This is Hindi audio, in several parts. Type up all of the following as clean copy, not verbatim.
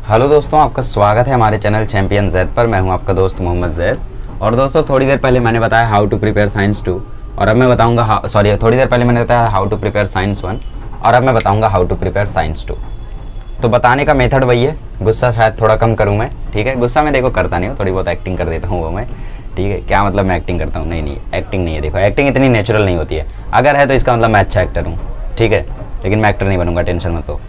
हेलो दोस्तों, आपका स्वागत है हमारे चैनल चैंपियन ज़ैद पर। मैं हूं आपका दोस्त मोहम्मद ज़ैद। और दोस्तों, थोड़ी देर पहले मैंने बताया हाउ टू प्रिपेयर साइंस 2 और अब मैं बताऊंगा थोड़ी देर पहले मैंने बताया हाउ टू प्रिपेयर साइंस 1 और अब मैं बताऊंगा हाउ टू प्रिपेयर साइंस 2। तो बताने का मेथड वही है, गुस्सा शायद थोड़ा कम करूँ मैं, ठीक है। गुस्सा मैं देखो करता नहीं हूँ, थोड़ी बहुत एक्टिंग कर देता हूँ वो मैं, ठीक है। क्या मतलब मैं एक्टिंग करता हूँ? नहीं, एक्टिंग नहीं है। देखो, एक्टिंग इतनी नेचुरल नहीं होती है। अगर है तो इसका मतलब मैं अच्छा एक्टर हूँ, ठीक है, लेकिन मैं एक्टर नहीं बनूंगा, टेंशन मत लो।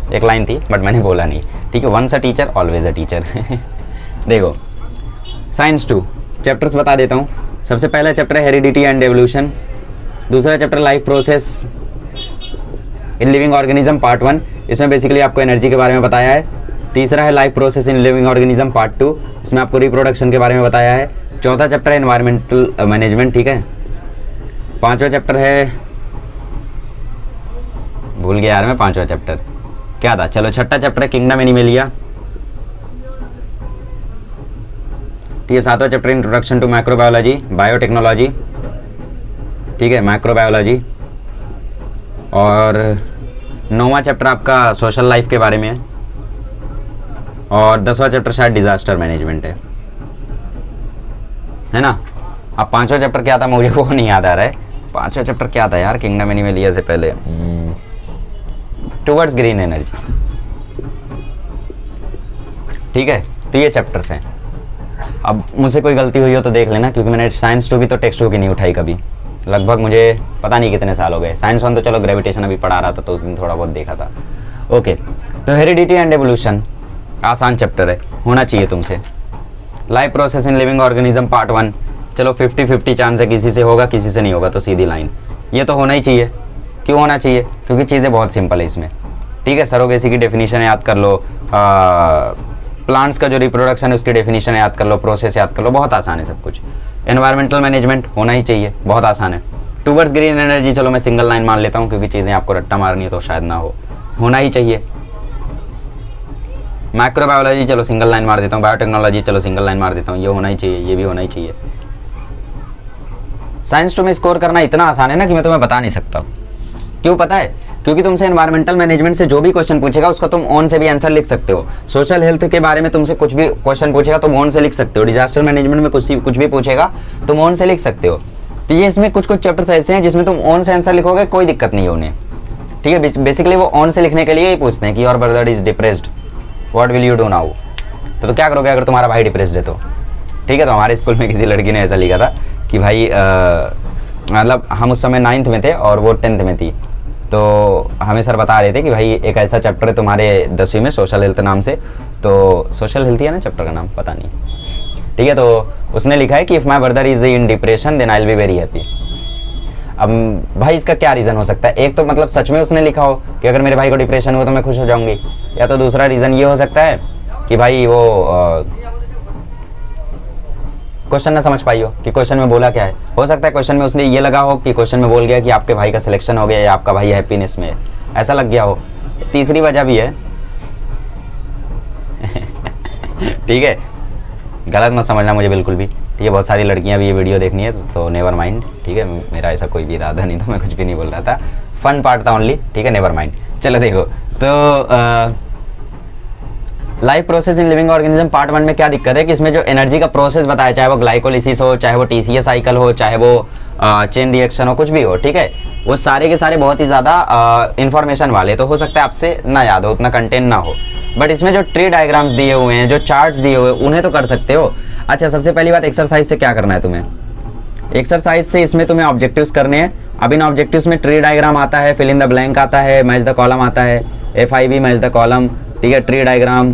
एक लाइन थी बट मैंने बोला नहीं, ठीक है। Once a teacher always a teacher. देखो, साइंस 2 चैप्टर्स बता देता हूँ। सबसे पहला चैप्टर है हेरिडिटी एंड एवोल्यूशन। दूसरा chapter life process in living organism part 1, इसमें बेसिकली आपको एनर्जी के बारे में बताया है। तीसरा है life process in living organism part 2, इसमें आपको रिप्रोडक्शन के बारे में बताया है। चौथा चैप्टर है एनवायरमेंटल मैनेजमेंट, ठीक है। पांचवा चैप्टर है, भूल गया यार मैं, पांचवा चैप्टर क्या था, चलो छठा चैप्टर है किंगडम एनिमलिया, ठीक है। सातवां chapter introduction to microbiology biotechnology, ठीक है, माइक्रोबायोलॉजी। और नौवां चैप्टर आपका सोशल लाइफ के बारे में है। और 10वां चैप्टर शायद डिजास्टर मैनेजमेंट है ना। अब पांचवा चैप्टर क्या था मुझे वो नहीं याद आ रहा है। पांचवा चैप्टर क्या था यार किंगडम एनिमलिया से पहले? टुवर्ड्स ग्रीन एनर्जी, ठीक है। तो ये चैप्टर्स हैं। अब मुझसे कोई गलती हुई हो तो देख लेना, क्योंकि मैंने साइंस 2 की तो टेक्स्ट बुक ही नहीं उठाई कभी। लगभग मुझे पता नहीं कितने साल हो गए। साइंस 1 तो चलो ग्रेविटेशन अभी पढ़ा रहा था तो उस दिन थोड़ा बहुत देखा था। ओके, तो हेरिडिटी एंड एवोल्यूशन आसान चैप्टर है, होना चाहिए तुमसे। Life process in living organism part 1, चलो 50-50 चांस है, किसी से होगा किसी से नहीं होगा, तो सीधी लाइन ये तो होना ही चाहिए। क्यों होना चाहिए? क्योंकि चीज़ें बहुत सिंपल है इसमें, ठीक है। सरोगेसी की डेफिनेशन याद कर लो, प्लांट्स का जो रिप्रोडक्शन है उसकी डेफिनेशन याद कर लो, प्रोसेस याद कर लो, बहुत आसान है सब कुछ। एनवायरमेंटल मैनेजमेंट होना ही चाहिए, बहुत आसान है। टुवर्ड्स ग्रीन एनर्जी चलो मैं सिंगल लाइन मान लेता हूँ, क्योंकि चीज़ें आपको रट्टा मारनी है तो शायद ना हो, होना ही चाहिए। माइक्रोबायोलॉजी चलो सिंगल लाइन मार देता हूँ, बायोटेक्नोलॉजी चलो सिंगल लाइन मार देता हूँ, ये होना ही चाहिए, ये भी होना ही चाहिए। साइंस 2 में स्कोर करना इतना आसान है ना कि मैं तुम्हें बता नहीं सकता। क्यों पता है? क्योंकि तुमसे एनवायरमेंटल मैनेजमेंट से जो भी क्वेश्चन पूछेगा उसका तुम ऑन से भी आंसर लिख सकते हो। सोशल हेल्थ के बारे में तुमसे कुछ भी क्वेश्चन पूछेगा तुम ऑन से लिख सकते हो। डिजास्टर मैनेजमेंट में कुछ भी पूछेगा तुम ऑन से लिख सकते हो। तो ये इसमें कुछ चैप्टर्स ऐसे हैं जिसमें तुम ऑन से आंसर लिखोगे, कोई दिक्कत नहीं है उन्हें, ठीक है। बेसिकली वो ऑन से लिखने के लिए ही पूछते हैं कि your brother is depressed, what will you do now. तो क्या करोगे अगर तुम्हारा भाई डिप्रेस्ड है तो, ठीक है। तो हमारे स्कूल में किसी लड़की ने ऐसा लिखा था कि भाई मतलब हम उस समय 9th में थे और वो 10th में थी, तो हमें सर बता रहे थे कि भाई एक ऐसा चैप्टर है तुम्हारे 10वीं में सोशल हेल्थ नाम से, तो सोशल हेल्थ ही है ना चैप्टर का नाम, पता नहीं, ठीक है। तो उसने लिखा है कि if my brother is in depression then I will be very happy. अब भाई इसका क्या रीज़न हो सकता है? एक तो मतलब सच में उसने लिखा हो कि अगर मेरे भाई को डिप्रेशन हुआ तो मैं खुश हो जाऊंगी, या तो दूसरा रीज़न ये हो सकता है कि भाई वो क्वेश्चन ना समझ पाई हो कि क्वेश्चन में बोला क्या है। हो सकता है क्वेश्चन में उसने ये लगा हो कि क्वेश्चन में बोल गया कि आपके भाई का सिलेक्शन हो गया या आपका भाई हैप्पीनेस में, ऐसा लग गया हो। तीसरी वजह भी है। ठीक है, गलत मत समझना मुझे बिल्कुल भी, ठीक है। बहुत सारी लड़कियां भी ये वीडियो देखनी है तो नेवर माइंड, ठीक है। मेरा ऐसा कोई भी इरादा नहीं था, मैं कुछ भी नहीं बोल रहा था, फन पार्ट था ओनली, ठीक है। Never mind. चलो देखो, तो life process in living organism part 1 में क्या दिक्कत है कि इसमें जो एनर्जी का प्रोसेस बताया, चाहे वो ग्लाइकोलिसिस हो, चाहे वो TCA साइकिल हो, चाहे वो चेन रिएक्शन हो, कुछ भी हो, ठीक है, वो सारे के सारे बहुत ही ज़्यादा इंफॉर्मेशन वाले, तो हो सकता है आपसे ना याद हो, उतना कंटेंट ना हो। बट इसमें जो ट्री डायग्राम्स दिए हुए हैं, जो चार्ट्स दिए हुए हैं, उन्हें तो कर सकते हो। अच्छा, सबसे पहली बात, एक्सरसाइज से क्या करना है तुम्हें? एक्सरसाइज से इसमें तुम्हें ऑब्जेक्टिव्स करने हैं। अब इन ऑब्जेक्टिव्स में ट्री डायग्राम आता है, फिल इन द ब्लैंक आता है, मैच द कॉलम आता है, FIB मैच द कॉलम, ठीक है, tree diagram,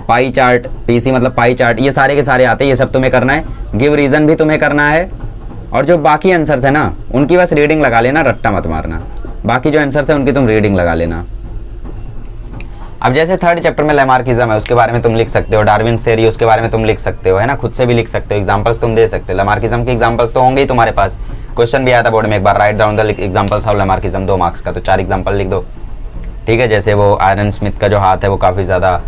pie chart, PC मतलब पाई चार्ट, ये सारे के सारे आते हैं, ये सब तुम्हें करना है। गिव रीजन भी तुम्हें करना है। और जो बाकी आंसर्स है ना उनकी बस रीडिंग लगा लेना, रट्टा मत मारना। बाकी जो आंसर्स है उनकी तुम रीडिंग लगा लेना। अब जैसे थर्ड चैप्टर में लैमार्किज्म है, उसके बारे में तुम लिख सकते हो। डार्विन्स थ्योरी, उसके बारे में तुम लिख सकते हो, है ना, खुद से भी लिख सकते हो, एग्जांपल्स तुम दे सकते हो। लैमार्किज्म के एग्जांपल्स तो होंगे ही तुम्हारे पास, क्वेश्चन भी आया था बोर्ड में एक बार, write down the examples of Lamarckism, 2 marks का, तो 4 एग्जांपल लिख दो, ठीक है। जैसे वो आयरन स्मिथ का जो हाथ है वो काफ़ी ज़्यादा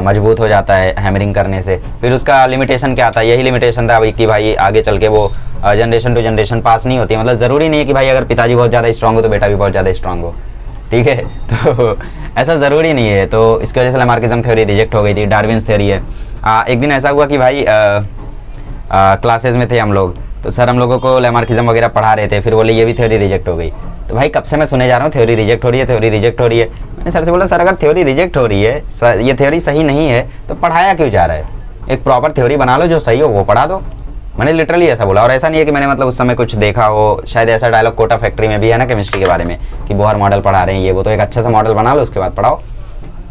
मजबूत हो जाता है हैमरिंग करने से। फिर उसका लिमिटेशन क्या था? यही लिमिटेशन था कि भाई आगे चल के वो जनरेशन टू जनरेशन पास नहीं होती है। मतलब ज़रूरी नहीं है कि भाई अगर पिताजी बहुत ज़्यादा स्ट्रांग हो तो बेटा भी बहुत ज़्यादा स्ट्रांग हो, ठीक है। तो ऐसा ज़रूरी नहीं है, तो इसकी वजह से लैमार्किज्म थ्योरी रिजेक्ट हो गई थी। डार्विन्स थ्योरी है। एक दिन ऐसा हुआ कि भाई क्लासेस में थे हम लोग, तो सर हम लोगों को लैमार्किज्म वगैरह पढ़ा रहे थे, फिर बोले ये भी थ्योरी रिजेक्ट हो गई। तो भाई कब से मैं सुने जा रहा हूँ थ्योरी रिजेक्ट हो रही है, थ्योरी रिजेक्ट हो रही है। मैंने सर से बोला सर अगर थ्योरी रिजेक्ट हो रही है, ये थ्योरी सही नहीं है, तो पढ़ाया क्यों जा रहा है? एक प्रॉपर थ्योरी बना लो, जो सही हो वो पढ़ा दो। मैंने लिटरली ऐसा बोला। और ऐसा नहीं है कि मैंने मतलब उस समय कुछ देखा हो, शायद ऐसा डायलॉग कोटा फैक्ट्री में भी है ना केमिस्ट्री के बारे में कि बोहर मॉडल पढ़ा रहे हैं ये वो, तो एक अच्छा सा मॉडल बना लो उसके बाद पढ़ाओ।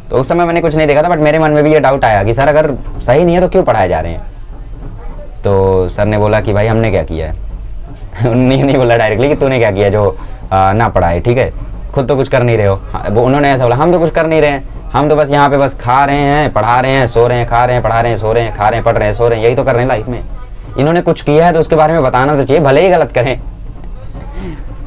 तो उस समय मैंने कुछ नहीं देखा था, बट मेरे मन में भी ये डाउट आया कि सर अगर सही नहीं है तो क्यों पढ़ाए जा रहे हैं? तो सर ने बोला कि भाई हमने क्या किया है उन्होंने नहीं बोला डायरेक्टली कि तूने क्या किया जो ना पढ़ाए, ठीक है, खुद तो कुछ कर नहीं रहे हो। वो उन्होंने ऐसा बोला हम तो कुछ कर नहीं रहे हैं, हम तो बस यहाँ पे बस खा रहे हैं, पढ़ा रहे हैं, सो रहे हैं, खा रहे हैं, पढ़ा रहे हैं, सो रहे हैं, खा रहे हैं, पढ़ रहे हैं, सो रहे हैं, यही तो कर रहे हैं लाइफ में। इन्होंने कुछ किया है तो उसके बारे में बताना तो चाहिए, भले ही गलत करें।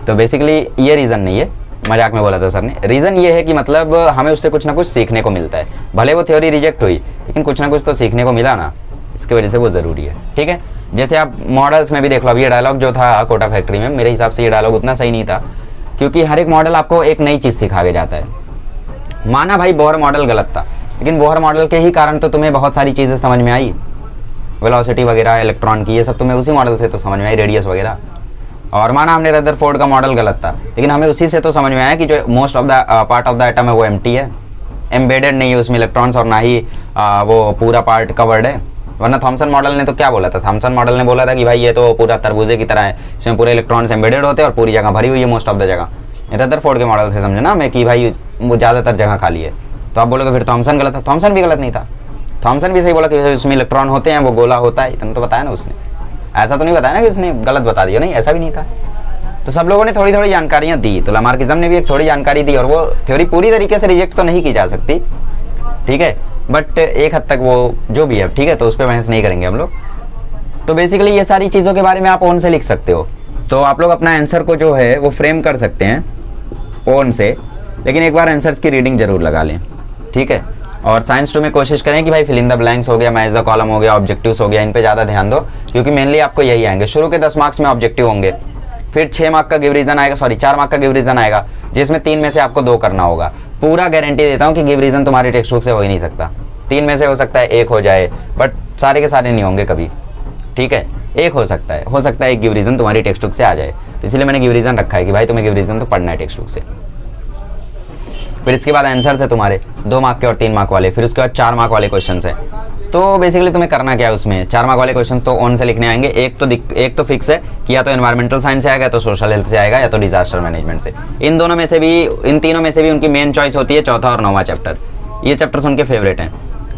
तो बेसिकली ये रीज़न नहीं है, मजाक में बोला था सर ने। रीज़न ये है कि मतलब हमें उससे कुछ ना कुछ सीखने को मिलता है। भले वो थ्योरी रिजेक्ट हुई, लेकिन कुछ ना कुछ तो सीखने को मिला ना, इसकी वजह से वो ज़रूरी है, ठीक है। जैसे आप मॉडल्स में भी देख लो, अब ये डायलॉग जो था कोटा फैक्ट्री में, मेरे हिसाब से ये डायलॉग उतना सही नहीं था, क्योंकि हर एक मॉडल आपको एक नई चीज़ सिखा के जाता है। माना भाई बोहर मॉडल गलत था, लेकिन बोहर मॉडल के ही कारण तो तुम्हें बहुत सारी चीज़ें समझ में आई, वेलोसिटी वगैरह, इलेक्ट्रॉन की, ये सब तुम्हें उसी मॉडल से तो समझ में आई, रेडियस वगैरह। और माना हमने रदरफोर्ड का मॉडल गलत था, लेकिन हमें उसी से तो समझ में आया कि जो most of the part of the atom है वो एम्प्टी है, एम्बेडेड नहीं है उसमें इलेक्ट्रॉन्स, और ना ही वो पूरा पार्ट कवर्ड है। वरना थॉमसन मॉडल ने तो क्या बोला था? थॉमसन मॉडल ने बोला था कि भाई ये तो पूरा तरबूजे की तरह है, इसमें पूरे इलेक्ट्रॉन्स एम्बेडेड होते हैं और पूरी जगह भरी हुई है, मोस्ट ऑफ द जगह। रदरफोर्ड के मॉडल से समझे ना मैं कि भाई वो ज़्यादातर जगह खाली है। तो आप बोलोगे फिर थॉमसन गलत था। थॉमसन भी गलत नहीं था, थॉमसन भी सही बोला कि उसमें इलेक्ट्रॉन होते हैं, वो गोला होता है, इतना तो बताया ना उसने। ऐसा तो नहीं बताया ना कि उसने गलत बता दिया, नहीं ऐसा भी नहीं था। तो सब लोगों ने थोड़ी थोड़ी जानकारियाँ दी, तो लैमार्किज्म ने भी एक थोड़ी जानकारी दी, और वो थ्योरी पूरी तरीके से रिजेक्ट तो नहीं की जा सकती, ठीक है, बट एक हद तक वो जो भी है, ठीक है, तो उस पर बहस नहीं करेंगे हम लोग। तो बेसिकली ये सारी चीज़ों के बारे में आप ओन से लिख सकते हो, तो आप लोग अपना आंसर को जो है वो फ्रेम कर सकते हैं ओन से, लेकिन एक बार आंसर्स की रीडिंग जरूर लगा लें, ठीक है। और साइंस 2 में कोशिश करें कि भाई फिल इन द ब्लैंक्स हो गया, मैच द कॉलम हो गया, ऑब्जेक्टिव्स हो गया, इन पे ज़्यादा ध्यान दो, क्योंकि मेनली आपको यही आएंगे। शुरू के 10 मार्क्स में ऑब्जेक्टिव होंगे, फिर 6 मार्क का गिव रीजन आएगा, 4 मार्क का गिव रीजन आएगा, जिसमें 3 में से आपको 2 करना होगा। पूरा गारंटी देता हूँ कि गिव रीजन तुम्हारी टेक्स्ट बुक से हो ही नहीं सकता, 3 में से हो सकता है 1 हो जाए, बट सारे के सारे नहीं होंगे कभी, ठीक है। 1 हो सकता है 1 गिव रीजन तुम्हारी टेक्स्ट बुक से आ जाए, तो इसलिए मैंने गिव रीजन रखा है कि भाई तुम्हें गिव रीजन तो पढ़ना है टेक्स्ट बुक से। फिर इसके बाद आंसर्स है तुम्हारे 2 मार्क के और 3 मार्क वाले, फिर उसके बाद 4 मार्क वाले क्वेश्चन है। तो बेसिकली तुम्हें करना क्या है उसमें, 4 मार्क वाले क्वेश्चन तो ऑन से लिखने आएंगे। एक तो फिक्स है कि या तो एनवायरमेंटल साइंस से आएगा, या तो सोशल हेल्थ से आएगा, या तो डिजास्टर मैनेजमेंट से। इन तीनों में से भी उनकी मेन चॉइस होती है चौथा और 9वां चैप्टर। ये चैप्टर्स उनके फेवरेट हैं,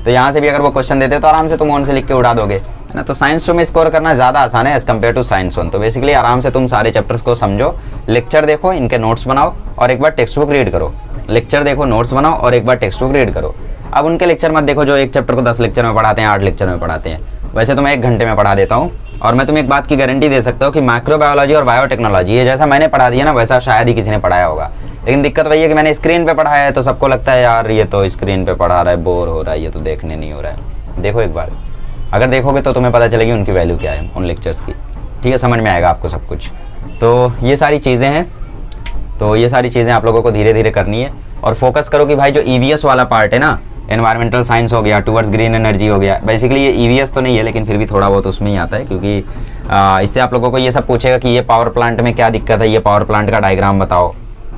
तो यहाँ से भी अगर वो क्वेश्चन देते तो आराम से तुम ऑन से लिख के उड़ा दोगे, है ना। तो साइंस 2 में स्कोर करना ज़्यादा आसान है एज़ कम्पेयर टू साइंस 1। तो बेसिकली आराम से तुम सारे चैप्टर्स को समझो, लेक्चर देखो, इनके नोट्स बनाओ और एक बार टेक्स्ट बुक रीड करो। लेक्चर देखो, नोट्स बनाओ और एक बार टेक्स्ट बुक रीड करो। अब उनके लेक्चर मत देखो जो एक चैप्टर को 10 लेक्चर में पढ़ाते हैं, 8 लेक्चर में पढ़ाते हैं। वैसे तो मैं 1 घंटे में पढ़ा देता हूँ, और मैं तुम्हें एक बात की गारंटी दे सकता हूँ कि माइक्रोबायोलॉजी और बायोटेक्नोलॉजी ये जैसा मैंने पढ़ा दिया ना, वैसा शायद ही किसी ने पढ़ाया होगा। लेकिन दिक्कत वही है कि मैंने स्क्रीन पे पढ़ाया है, तो सबको लगता है यार ये तो स्क्रीन पे पढ़ा रहा है, बोर हो रहा है, ये तो देखने नहीं हो रहा है। देखो एक बार, अगर देखोगे तो तुम्हें पता चलेगी उनकी वैल्यू क्या है उन लेक्चर्स की, ठीक है, समझ में आएगा आपको सब कुछ। तो ये सारी चीज़ें हैं, तो ये सारी चीज़ें आप लोगों को धीरे धीरे करनी है, और फोकस करो कि भाई जो EVS वाला पार्ट है ना, एनवायरमेंटल साइंस हो गया, टुवर्ड्स ग्रीन एनर्जी हो गया, बेसिकली ये EVS तो नहीं है, लेकिन फिर भी थोड़ा बहुत उसमें ही आता है, क्योंकि इससे आप लोगों को ये सब पूछेगा कि ये पावर प्लांट में क्या दिक्कत है, ये पावर प्लांट का डायग्राम बताओ,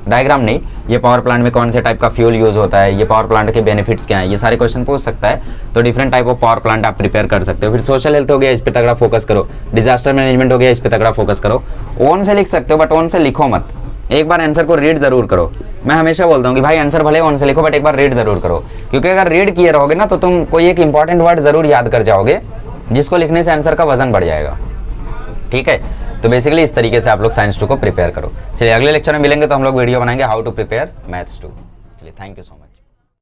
डायग्राम नहीं, ये पावर प्लांट में कौन से टाइप का फ्यूल यूज़ होता है, ये पावर प्लांट के बेनिफिट्स क्या हैं, ये सारे क्वेश्चन पूछ सकता है। तो different type of power plant आप प्रिपेयर कर सकते हो। फिर सोशल हेल्थ हो गया, इस पर तगड़ा फोकस करो, डिजास्टर मैनेजमेंट हो गया, इस पर तगड़ा फोकस करो। ओन से लिख सकते हो, बट ओन से लिखो मत, एक बार आंसर को रीड जरूर करो। मैं हमेशा बोलता हूँ कि भाई आंसर भले ओन से लिखो, बट एक बार रीड जरूर करो, क्योंकि अगर रीड किए रहोगे ना तो तुम कोई एक इंपॉर्टेंट वर्ड जरूर याद कर जाओगे, जिसको लिखने से आंसर का वजन बढ़ जाएगा, ठीक है। तो बेसिकली इस तरीके से आप लोग साइंस 2 को प्रिपेयर करो। चलिए अगले लेक्चर में मिलेंगे, तो हम लोग वीडियो बनाएंगे हाउ टू प्रिपेयर मैथ्स 2। चलिए, थैंक यू सो मच।